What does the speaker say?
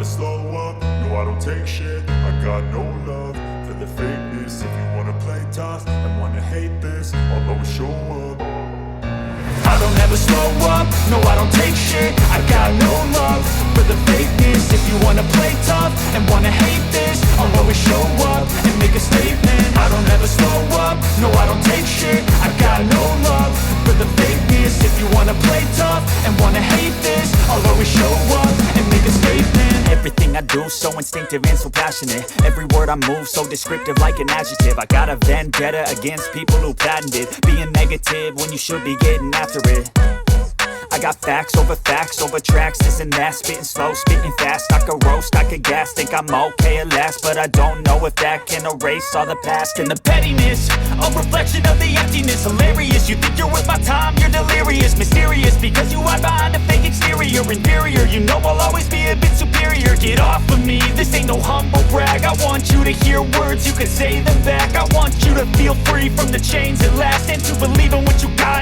never slow up, no I don't take shit. I got no love for the fakeness. If you wanna play tough and wanna hate this, I'll always show up. I don't ever slow up, no I don't take shit. I got no love for the fakeness. If you wanna play tough and wanna hate this, I'll always show up and make a statement. I don't ever slow up, no I don't take shit. I got no love for the fakeness. If you wanna play tough and wanna hate this, I'll always show up and make a statement. Everything I do so instinctive and so passionate. Every word I move so descriptive like an adjective. I got a vendetta against people who patented being negative when you should be getting after it. I got facts over tracks, this and that. Spitting slow, spitting fast. I could roast, I could gas. Think I'm okay at last, but I don't know if that can erase all the past. And the pettiness, a reflection of the emptiness. Hilarious, you think you're worth my time, you're delirious. Mysterious, because you hide behind a fake exterior. Inferior, you know I'll always be a bit superior. Get off of me, this ain't no humble brag. I want you to hear words, you can say them back. I want you to feel free from the chains at last, and to believe in what you got.